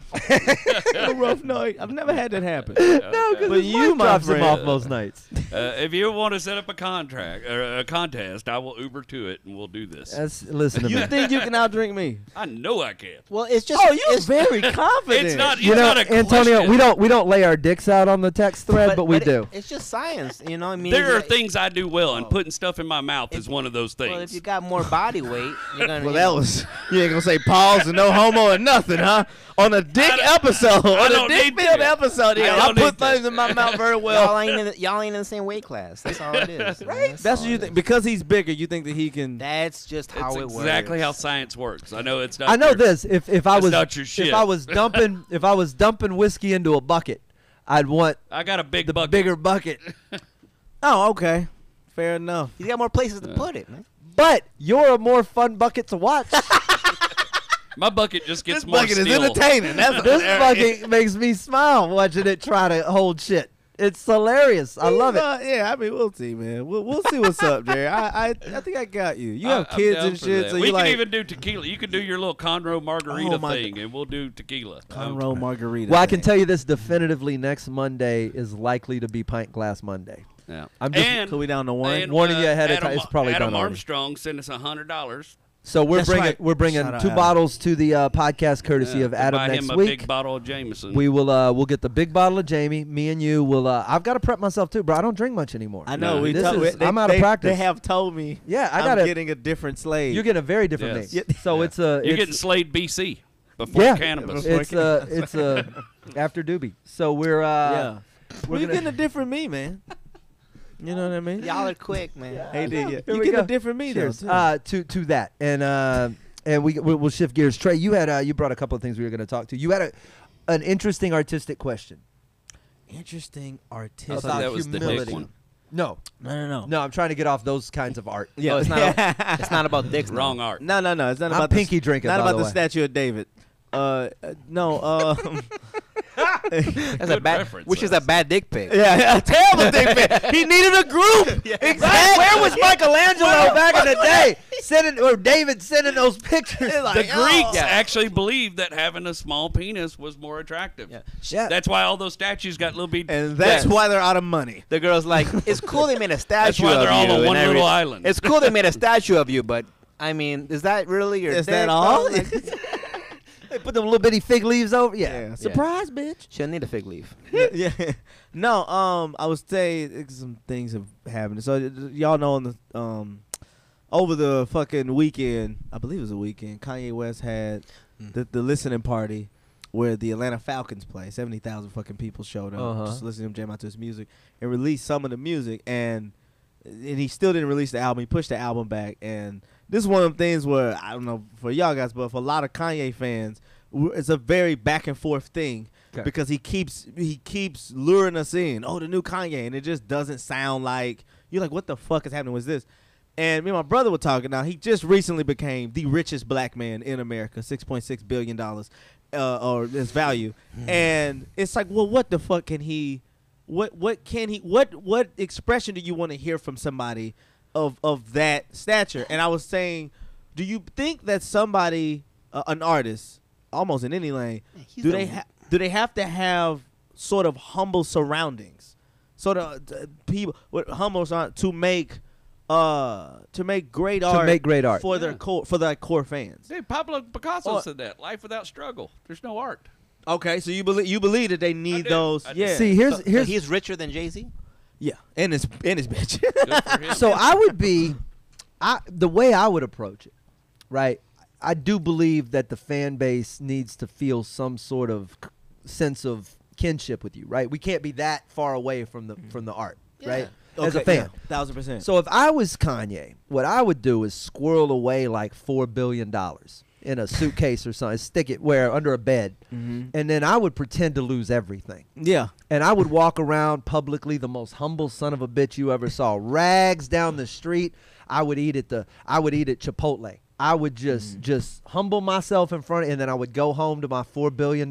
A rough night. I've never had that happen. No, because But you, my drops him friend, off most nights. If you want to set up a contract or a contest, I will Uber to it and we'll do this. Listen to me. You think you can outdrink me? I know I can. Well, it's just. Oh, you're very confident. It's not. You It's know, not a Antonio, question. we don't lay our dicks out on the text thread, but we do. It's just science, you know. I mean, There are like- things I do well, and putting stuff in my mouth is one of those things. Well, if you got more body weight, you're gonna. Well, that was you ain't gonna say pause and no homo or nothing, huh? On a dick episode, on a don't dick need filled to. episode, yeah, I don't put need to. things in my mouth very well. y'all ain't in the same weight class. That's all it is. Right? That's what you think because he's bigger. You think that he can? That's just how It's it works. exactly how science works. I know it's not. I know your- this. If I That's was not your shit. if I was dumping whiskey into a bucket, I'd want I got a big the bucket. bigger bucket. Oh, okay, fair enough. He's got more places to put it, man. But you're a more fun bucket to watch. My bucket just gets This more bucket is steel. entertaining. That's This bucket makes me smile watching it try to hold shit. It's hilarious. I love it. Yeah, I mean, we'll see, man. We'll see what's up, Jerry. I think I got you. You have I'm kids down and for shit, that. so we you can like even do tequila. You can do your little Conroe margarita Oh, my thing, and we'll do tequila. Conroe margarita. Well, I can thing. tell you this definitively: next Monday is likely to be Pint Glass Monday. Yeah. I'm just and, So we down to one. and, warning you ahead of Adam, time. It's probably Adam done already. Armstrong sent us $100. So we're That's bringing right. we're bringing Shout out 2 Adam. bottles to the podcast courtesy of to Adam buy next him a week. big bottle of Jameson. We will we'll get the big bottle of Jamie. Me and you will. I've got to prep myself too, bro. I don't drink much anymore. I know. No. We This told- is- they- I'm out of they- practice. They have told me. Yeah, I I'm gotta. getting a different slave. You're getting a very different Yes. name. So Yeah. it's a. You're it's, getting Slade BC before yeah. cannabis. It's after Doobie. So we're yeah. we're Well, you gonna- getting a different me, man. You know what I mean? Y'all are quick, man. Hey, dude, Here you we getting go. a different me, Cheers. though. To that and we'll shift gears. Trey, you had you brought a couple of things we were going to talk to. You had an interesting artistic question. Interesting I artistic. thought that was the humility. dick one. No, No. I'm trying to get off those kinds of art. Yeah, it's not. It's not about dicks. though. Wrong art. No. It's not I'm about pinky the, drinking, Not by about the the way. statue of David. No. That's a bad. reference, Which is a bad dick pic. Yeah, a terrible thing, man. He needed a group. Exactly. Where was Michelangelo back in the day? David sending those pictures. The Greeks actually believed that having a small penis was more attractive. Yeah. Yeah. That's why all those statues got little bitty. And that's dicks. why they're out of money. The girl's like, it's cool they made a statue why they're of all you. on and one every- little island. It's cool they made a statue of you, but I mean, is that really your Is dick, that bro? all? Like, They put them little bitty fig leaves over. Yeah. Surprise, bitch. she'll need a fig leaf. Yeah. No, I would say some things have happened. So y'all know on the over the fucking weekend, I believe it was a weekend, Kanye West had the listening party where the Atlanta Falcons play. 70,000 fucking people showed up just listening to him jam out to his music and released some of the music, and he still didn't release the album. He pushed the album back, and this is one of them things where, I don't know for y'all guys, but for a lot of Kanye fans, it's a very back and forth thing. Okay. Because he keeps luring us in. Oh, the new Kanye, and it just doesn't sound like you're like, what the fuck is happening with this? And me and my brother were talking. Now he just recently became the richest black man in America, $6.6 billion, or his value. And it's like, well, what the fuck can he? What can he? What expression do you want to hear from somebody of that stature? And I was saying, do you think that somebody, an artist, almost in any lane, do they have to have sort of humble surroundings, sort of people humble to make great art, make great art. for their core fans? Dude, Pablo Picasso Oh. said that. Life without struggle. There's no art. Okay, so you believe that they need do. those? I do. Yeah. See, here's He's richer than Jay-Z? yeah, and his bitch. Good for him. so I would be, the way I would approach it, right? I do believe that the fan base needs to feel some sort of sense of kinship with you, right? We can't be that far away from the art, right? As a fan. 1,000%. So if I was Kanye, what I would do is squirrel away like $4 billion in a suitcase or something, stick it under a bed, and then I would pretend to lose everything. yeah. And I would walk around publicly, the most humble son of a bitch you ever saw. Rags down the street. I would eat at Chipotle. I would just humble myself in front, and then I would go home to my $4 billion,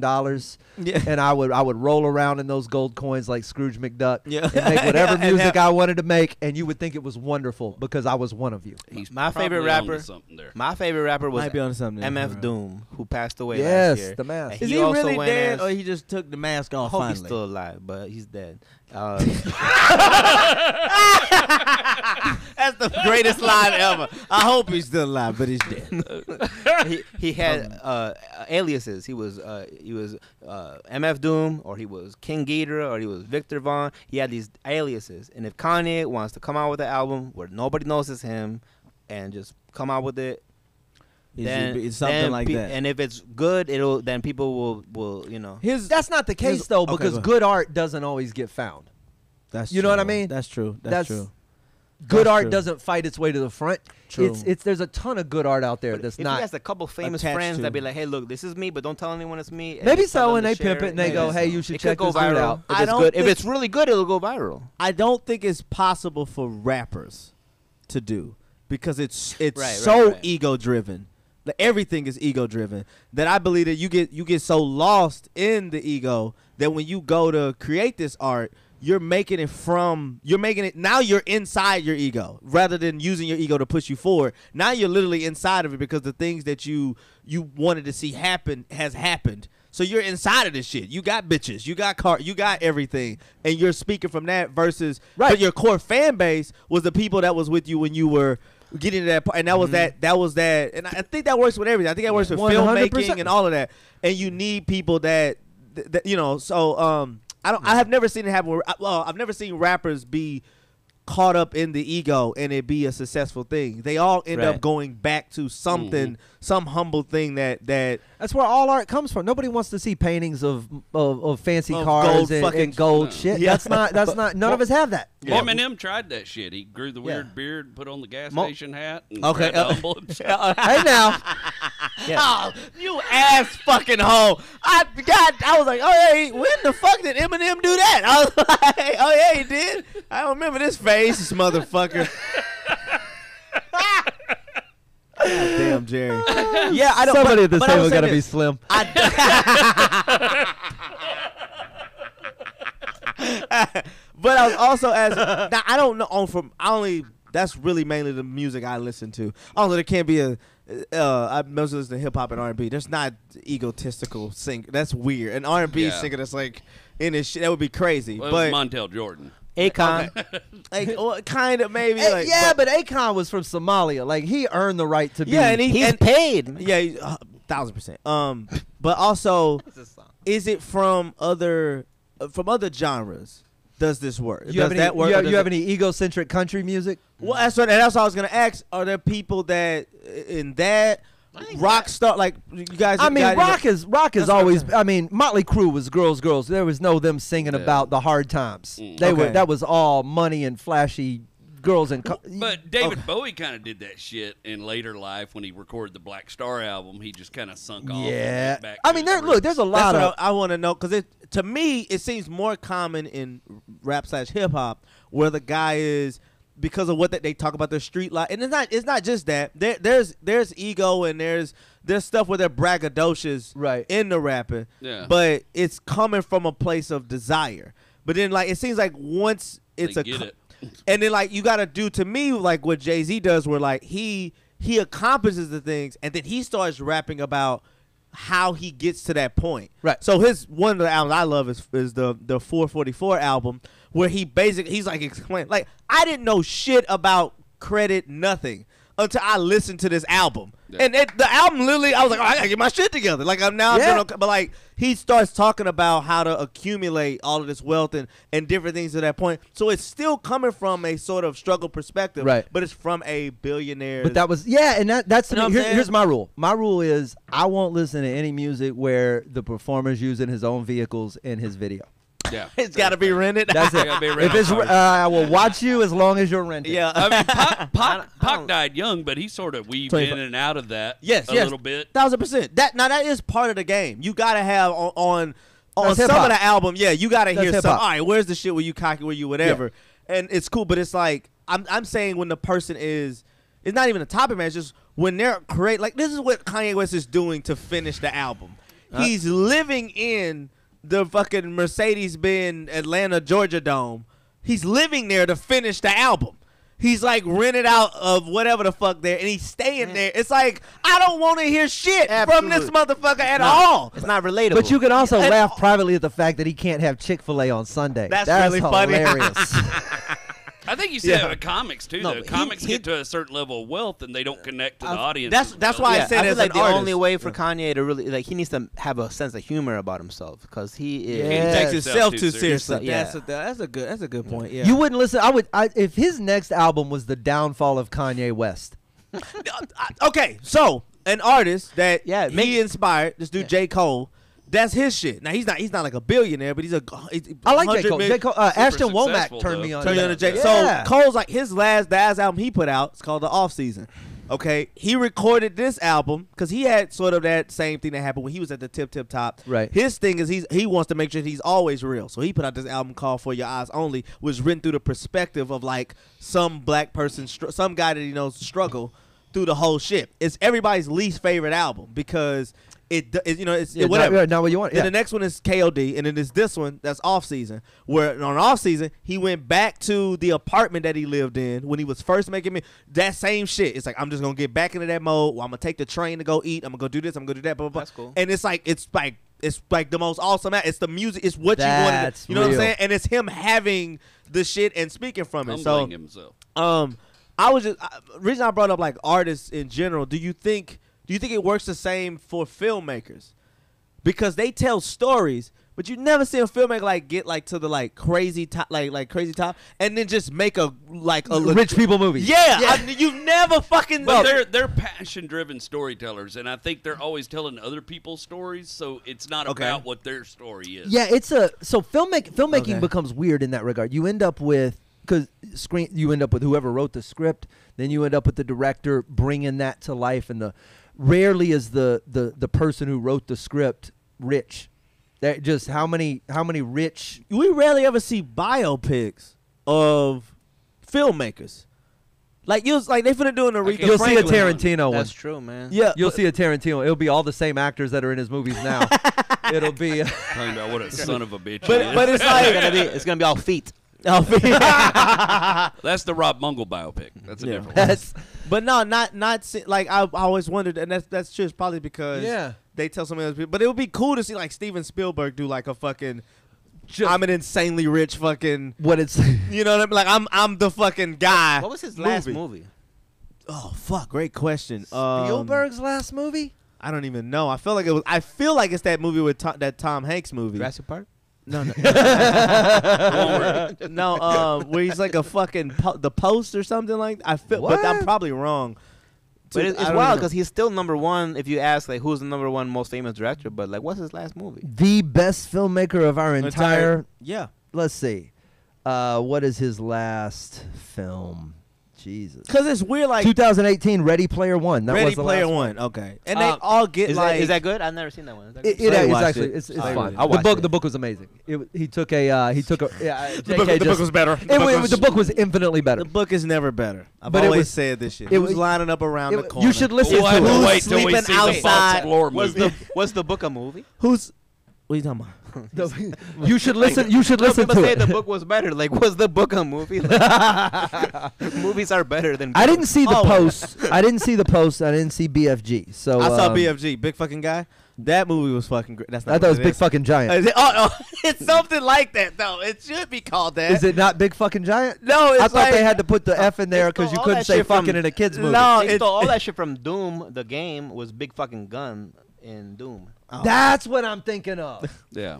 and I would roll around in those gold coins like Scrooge McDuck, and make whatever music I wanted to make, and you would think it was wonderful because I was one of you. My favorite rapper. My favorite rapper was Might be on something there. MF Doom, who passed away last year. Yes, the mask. Is he really dead, or he just took the mask off? I hope finally? he's still alive, but he's dead. That's the greatest line ever. I hope he's still alive, but he's dead. he had aliases. He was MF Doom, or he was King Ghidorah, or he was Victor Vaughn. He had these aliases, and if Kanye wants to come out with an album where nobody knows it's him, and just come out with it, then it's something like that. And if it's good, then people will That's not the case though, because good art doesn't always get found. That's you know what I mean? That's true. That's true. Good art true. doesn't fight its way to the front. True. There's a ton of good art out there that's if not. He has a couple famous attached friends to. that be like, "Hey, look, this is me, but don't tell anyone it's me." Maybe so, and they pimp it and they go, "Hey, you should check this dude out." If it's good, if it's really good, it'll go viral. I don't think it's possible for rappers to do because it's ego driven. Like, everything is ego driven. That I believe that you get so lost in the ego that when you go to create this art, you're making it now you're inside your ego rather than using your ego to push you forward. Now you're literally inside of it because the things that you wanted to see happen has happened. So you're inside of this shit. You got bitches, you got car, you got everything, and you're speaking from that versus but your core fan base was the people that was with you when you were getting to that part, and that was that, and I think that works with everything. I think that works with 100%. filmmaking and all of that. And you need people that so I have never seen it happen. I've never seen rappers be caught up in the ego and it be a successful thing. They all end up going back to something, some humble thing that. That's where all art comes from. Nobody wants to see paintings of fancy cars and gold shit. Yeah. That's not. None of us have that. Eminem tried that shit. He grew the weird beard, put on the gas station hat. And Okay. Hey now. Oh, you ass fucking hoe! I was like, oh yeah, when the fuck did Eminem do that? I was like, oh yeah, he did. I don't remember this face, this motherfucker. God damn, Jerry. Yeah, I don't. Somebody at this but I table will say got to be this. slim. But I was also asking. Now I don't know. That's really mainly the music I listen to. Also, there can't be I mostly listen to hip hop and R&B. There's not egotistical singer. That's weird. An R&B singer that's like in this shit. That would be crazy. Well, but Montel Jordan. Akon. like, well, kind of maybe. Like, but Akon was from Somalia. Like he earned the right to be. Yeah, and He's paid. Yeah, 1,000%. But also, is it from other genres? Does this work? You have any egocentric country music? Well, that's what I was gonna ask. Are there people that in that rock star like you guys? I mean, rock is always. I mean, Motley Crue was girls. There was no them singing about the hard times. That was all money and flashy girls and. But David Bowie kind of did that shit in later life when he recorded the Black Star album. He just kind of sunk off. Yeah, And back I mean, there's a lot of. I want to know because to me it seems more common in rap / hip hop where the guy is. Because of what they talk about their street life, and it's not just that. There's ego and there's stuff where they're braggadocious in the rapping. Yeah. But it's coming from a place of desire. But then like it seems like once it's and then like you gotta do to me like what Jay-Z does where like he accomplishes the things and then he starts rapping about how he gets to that point. Right. So one of the albums I love is the 444 album where he's like explaining like I didn't know shit about credit nothing until I listened to this album. Yeah. And the album literally I was like, oh, I gotta get my shit together. Like but like he starts talking about how to accumulate all of this wealth and different things to that point. So it's still coming from a sort of struggle perspective. Right. But it's from a billionaire. But that was and that's here's my rule. My rule is I won't listen to any music where the performer's using his own vehicles in his video. Yeah, it's got to be rented. That's it. If it's, I will watch you as long as you're rented. Yeah, I mean, Pac died young, but he sort of weaved in and out of that. A little bit. 1,000%. That is part of the game. You got to have on some of the album. Yeah, you got to hear some. All right, where's the shit where you cocky, where you whatever, and it's cool. But it's like I'm saying when the person is. It's not even a topic, man. It's just when they're like this is what Kanye West is doing to finish the album. He's living in the fucking Mercedes-Benz Atlanta Georgia Dome. He's living there to finish the album. He's like rented out of whatever the fuck there, and he's staying there. It's like I don't want to hear shit from this motherfucker at all. It's not relatable. But you can also laugh privately at the fact that he can't have Chick-fil-A on Sunday. That's really hilarious. I think you see that with comics too. Though comics get to a certain level of wealth and they don't connect to the audience. That's why I said I as feel like an the artist. only way for Kanye to really he needs to have a sense of humor about himself because he is. He takes himself too serious. seriously. Yeah. That's a good point. Yeah. You wouldn't listen. If his next album was the downfall of Kanye West. Okay, so an artist that Yeah, he inspired, this dude J. Cole. That's his shit. Now he's not like a billionaire, but he's a. I like J. Cole. million- J. Cole Ashton successful, Womack turned though. me on. Turn to you on to that. J. Yeah. So Cole's like the last album he put out. It's called The Off Season. Okay, he recorded this album because he had sort of that same thing that happened when he was at the tip top. Right. His thing is he wants to make sure he's always real. So he put out this album called For Your Eyes Only, was written through the perspective of like some black person, some guy that he knows struggle through the whole shit. It's everybody's least favorite album because it's whatever. Not what you want. Then the next one is KOD, and then there's this one that's Off Season. Where on Off Season, he went back to the apartment that he lived in when he was first making me that same shit. It's like I'm just gonna get back into that mode. I'm gonna take the train to go eat. I'm gonna go do this. I'm gonna go do that. Blah, blah, blah. That's cool. And it's like the most awesome. It's the music. It's what you wanted. That's You know what I'm real. saying? And it's him having the shit and speaking from it. Humbling So himself. I was just reason I brought up like artists in general. Do you think it works the same for filmmakers? Because they tell stories, but you never see a filmmaker like get like to the like crazy top, like crazy top, and then just make a rich people movie. Yeah, you never fucking. But they're passion-driven storytellers, and I think they're always telling other people's stories, so it's not about what their story is. Yeah, filmmaking Okay. becomes weird in that regard. You end up with you end up with whoever wrote the script, then you end up with the director bringing that to life, and rarely is the person who wrote the script rich. That just how many rich. We rarely ever see biopics of filmmakers. Like they finna do an Aretha You'll see a Franklin. Tarantino one. That's true, man. Yeah, You'll see a Tarantino. It'll be all the same actors that are in his movies now. It'll be. Talking about what a son of a bitch. but it's like It's gonna be all feet. That's the Rob Mungle biopic. That's a different one. But no, not like I always wondered, and that's just probably because Yeah. they tell some other people. But it would be cool to see like Steven Spielberg do like a fucking. I'm an insanely rich fucking. What it's. You know what I mean? Like I'm the fucking guy. What was his last movie? Oh fuck! Great question. Spielberg's last movie? I don't even know. I feel like it's that movie with that Tom Hanks movie. Jurassic Park. No. No. Where he's like a fucking The Post or something like. But I'm probably wrong. But it's I don't wild even- because he's still number one. If you ask like who's the number one most famous director, but like what's his last movie? The best filmmaker of our entire. Yeah. Let's see. What is his last film? Jesus. Because it's weird, like 2018, Ready Player One. That Ready was the Player last One. Okay, and they all get Is like. that good? I've never seen that one. Is that It, good? it, it's watched actually it. it's I fun. watched The book it. the book was amazing. He took a JK The book was better. The book was infinitely better. The book is never better. I've But it always was- said this shit. it Who's was- lining up around the corner? You should listen We'll have to to it. wait till we sleeping see the outside? Fox Floor movie. Was the book a movie? Who's? What are you talking about? You should listen. You should listen People to say it. the book was better. Like, was the book a movie? Like, movies are better than. I didn't see the Oh. post. I didn't see the post. I didn't see BFG. So I saw BFG, big fucking guy. That movie was fucking great. That's not I thought it was what Big is. Fucking Giant. Is it? Oh, it's something like that though. It should be called that. Is it not Big Fucking Giant? No, it's I thought like, they had to put the F in there They because you stole all couldn't that say shit from- fucking in a kids movie. No, They it- stole all that shit from Doom. The game was Big Fucking Gun in Doom. That's what I'm thinking of. Yeah.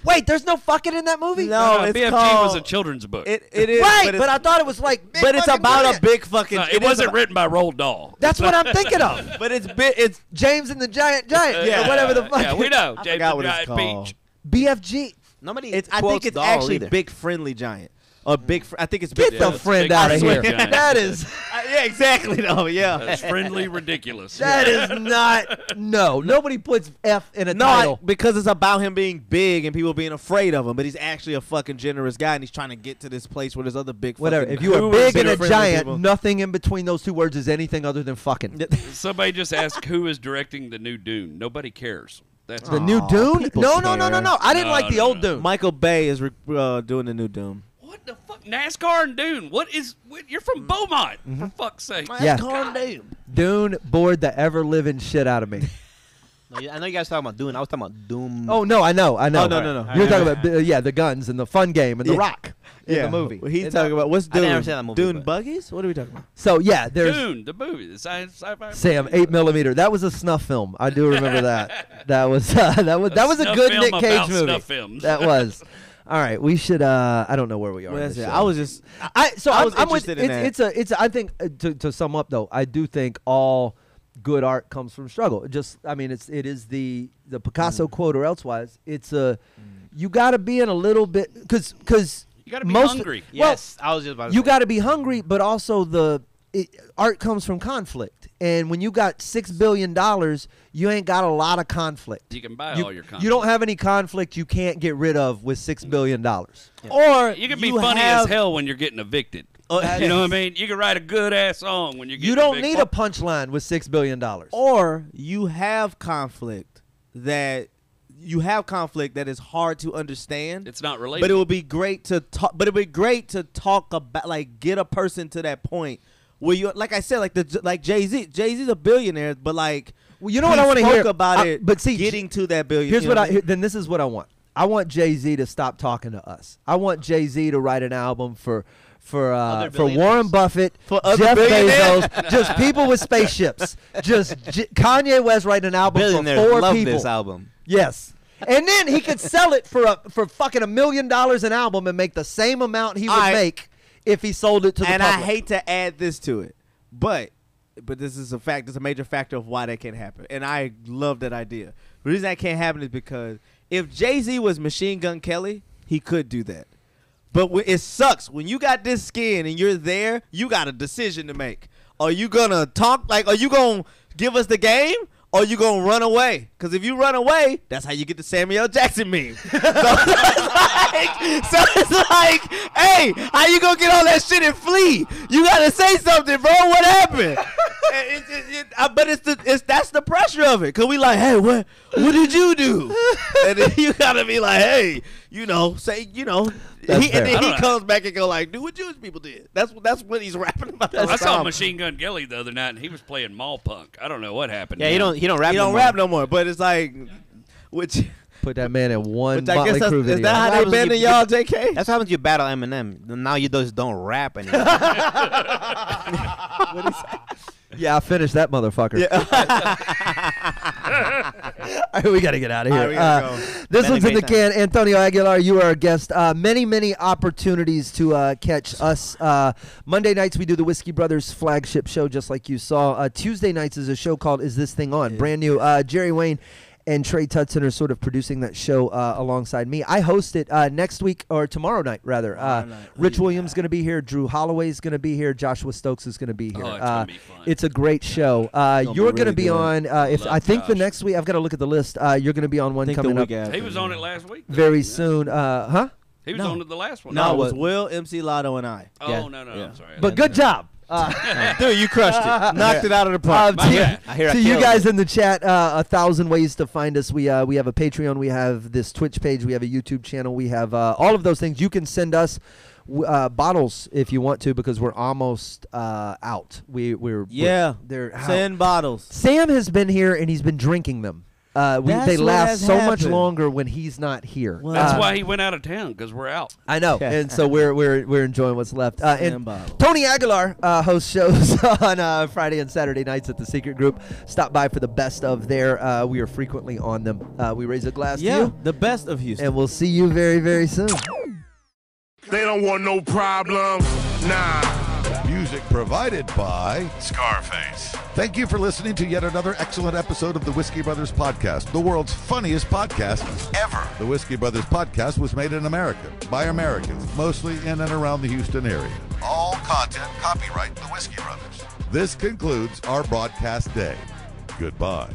Wait, there's no fucking in that movie? No, it's BFG called, was a children's book. It is right, but, but I thought it was like. Big but it's Fucking about Giant. a big fucking. No, it is wasn't about- written by Roald Dahl. That's what I'm thinking of. But it's James and the Giant, or whatever the fuck. Yeah, we know. I James forgot the what it's Giant called. Peach. BFG. Nobody. I think quotes it's Dahl actually either. Big Friendly Giant. A big. I think it's Get big. the friend out of here. Giant. That is. Yeah, exactly. though. Yeah. That's friendly ridiculous. That is not. No, nobody puts F in a title. Not because it's about him being big and people being afraid of him, but he's actually a fucking generous guy and he's trying to get to this place where there's other big. Whatever. fucking If you are cool big and a friendly giant, people. nothing in between those two words is anything other than fucking. Somebody just asked who is directing the new Dune. Nobody cares. That's The new Dune? people No. I didn't No, like the no, old no. Dune. Michael Bay is doing the new Doom. What the fuck? NASCAR and Dune. You're from Beaumont, for fuck's sake. Yeah. Doom. Dune bored the ever living shit out of me. No, I know you guys talking about Dune. I was talking about Doom. Oh no, I know. Oh, no. You're talking about the guns and the fun game and the Yeah. rock in the movie. Well, he's talking about what's I Dune? never seen that movie, Dune but- buggies? What are we talking about? So yeah, there's Dune, the movie, the sci-fi. Sam movie. 8mm. That was a snuff film. I do remember that. That was that was a snuff good film Nick Cage about movie. snuff films. That was. All right, we should. I don't know where we are. Well, in that's this it. show. I was just. I'm was with. interested in that. It's. I think to sum up though, I do think all good art comes from struggle. It is the Picasso quote or elsewise. It's a. You got to be in a little bit because You got to be most hungry. Yes, I was just about to you say. got to be hungry, but also art comes from conflict. And when you got $6 billion, you ain't got a lot of conflict. You can buy all your conflict. You don't have any conflict you can't get rid of with $6 billion. Or You can be funny as hell when you're getting evicted. You know what I mean? You can write a good ass song when you're getting You don't evicted. need a punchline with $6 billion. Or you have conflict that is hard to understand. It's not relatable. But it would be great to talk. But it would be great to talk about, like, get a person to that point where you, like I said, like Jay-Z. Jay-Z's a billionaire, but like, Well, you know what I want to hear about it. But see, getting to that billion. here's you know what I mean? then this is what I want. I want Jay-Z to stop talking to us. I want Jay-Z to write an album for billionaires. Warren Buffett, For other Jeff billionaires? Bezos, just people with spaceships. Kanye West writing an album Billionaires for 4 love people. this album. Yes. And then he could sell it for fucking $1 million an album and make the same amount he would Alright. make if he sold it to the And public. I hate to add this to it, but this is a fact. It's a major factor of why that can't happen. And I love that idea. The reason that can't happen is because if Jay-Z was Machine Gun Kelly, he could do that. But it sucks when you got this skin and you're there. You got a decision to make. Are you gonna talk? Like, are you gonna give us the game? Or you gonna run away? Because if you run away, that's how you get the Samuel L. Jackson meme. So it's like, hey, how you gonna get all that shit and flee? You gotta say something, bro. What happened? But that's the pressure of it. Cause we like, hey, what did you do? And then you gotta be like, hey, say. That's And fair. then I he don't comes back and go like, do what Jewish people did. That's what he's rapping about. I saw Machine Gun Kelly the other night, and he was playing mall punk. I don't know what happened. Yeah, he don't rap. He no don't more. rap no more. But it's like, which Put that man in one I Motley guess Crue is video. that how they happens when been to you- y'all, JK? That's what happens. You battle Eminem. Now you just don't rap anymore. Yeah, I finished that motherfucker. All right, we got to get out of here. All right, we gotta go. This Been a one's in the great time. can. Antonio Aguilar, you are our guest. Many opportunities to catch us. Monday nights, we do the Whiskey Brothers flagship show, just like you saw. Tuesday nights is a show called Is This Thing On? Brand new. Jerry Wayne and Trey Tutson are sort of producing that show alongside me. I host it next week, or tomorrow night, rather. Rich Williams is going to be here. Drew Holloway is going to be here. Joshua Stokes is going to be here. Oh, it's gonna be fun. It's a great show. You're going to be on, if I Love think the Josh. next week, I've got to look at the list. You're going to be on one coming up He was on it last week. though. very Yeah. soon. Huh? He was on it the last one. No, it No, was what- Will, MC Lotto, and I. Oh, Yeah. no, Yeah. I'm sorry. But good job. Dude, you crushed it. Knocked it out of the park. To, bad. I hear I to you killed guys it. in the chat, 1,000 ways to find us. We have a Patreon. We have this Twitch page. We have a YouTube channel. We have all of those things. You can send us bottles if you want to, because we're almost out. They're Send bottles. Sam has been here and he's been drinking them. They That's what last has so much happened. longer when he's not here. Well, That's why he went out of town, because we're out. I know, and so we're enjoying what's left. And Sand bottles. Tony Aguilar hosts shows on Friday and Saturday nights at the Secret Group. Stop by for the best of there. We are frequently on them. We raise a glass to you, the best of Houston. and we'll see you very, very soon. They don't want no problems. Nah. Music Music provided by Scarface. Thank you for listening to yet another excellent episode of the Whiskey Brothers Podcast, the world's funniest podcast ever. The Whiskey Brothers Podcast was made in America by Americans, mostly in and around the Houston area. All content copyright the Whiskey Brothers. This concludes our broadcast day. Goodbye.